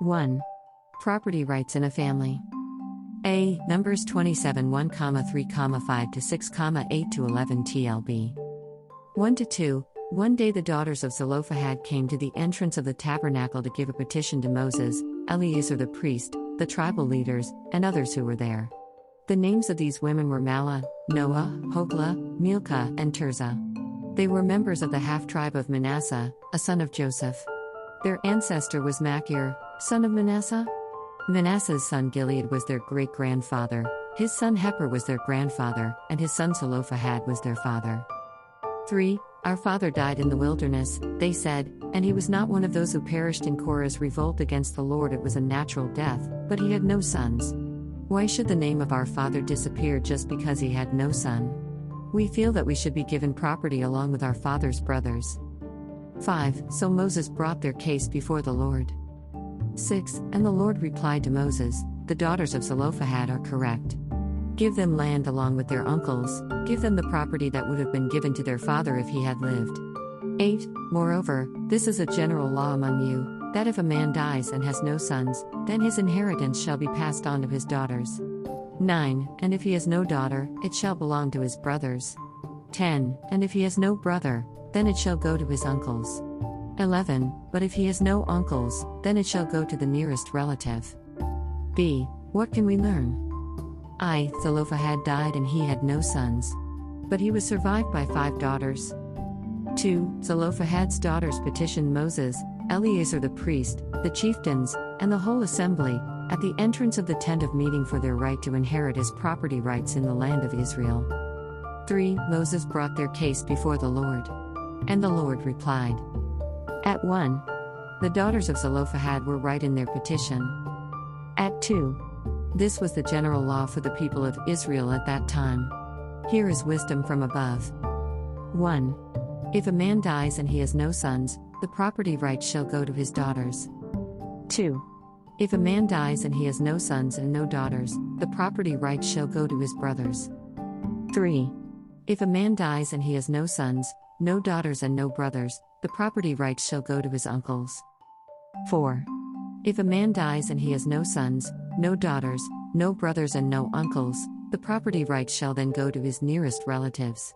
1. Property rights in a family. A. Numbers 27 1,3, 5 to 6, 8 to 11 TLB. 1 to 2. One day the daughters of Zelophehad came to the entrance of the tabernacle to give a petition to Moses, Eleazar the priest, the tribal leaders, and others who were there. The names of these women were Mahlah, Noah, Hoglah, Milcah, and Tirzah. They were members of the half-tribe of Manasseh, a son of Joseph. Their ancestor was Machir, son of Manasseh. Manasseh's son Gilead was their great-grandfather, his son Heper was their grandfather, and his son Zelophehad was their father. 3. Our father died in the wilderness, they said, and he was not one of those who perished in Korah's revolt against the Lord. It was a natural death, but he had no sons. Why should the name of our father disappear just because he had no son? We feel that we should be given property along with our father's brothers. 5. So Moses brought their case before the Lord. 6. And the Lord replied to Moses, the daughters of Zelophehad are correct. Give them land along with their uncles, give them the property that would have been given to their father if he had lived. 8. Moreover, this is a general law among you, that if a man dies and has no sons, then his inheritance shall be passed on to his daughters. 9. And if he has no daughter, it shall belong to his brothers. 10. And if he has no brother, then it shall go to his uncles. 11. But if he has no uncles, then it shall go to the nearest relative. B. What can we learn? I. Zelophehad died and he had no sons. But he was survived by 5 daughters. 2. Zelophehad's daughters petitioned Moses, Eleazar the priest, the chieftains, and the whole assembly, at the entrance of the tent of meeting for their right to inherit his property rights in the land of Israel. 3. Moses brought their case before the Lord. And the Lord replied. At 1. The daughters of Zelophehad were right in their petition. At 2. This was the general law for the people of Israel at that time. Here is wisdom from above. 1. If a man dies and he has no sons, the property rights shall go to his daughters. 2. If a man dies and he has no sons and no daughters, the property rights shall go to his brothers. 3. If a man dies and he has no sons, no daughters and no brothers, the property rights shall go to his uncles. 4. If a man dies and he has no sons, no daughters, no brothers and no uncles, the property rights shall then go to his nearest relatives.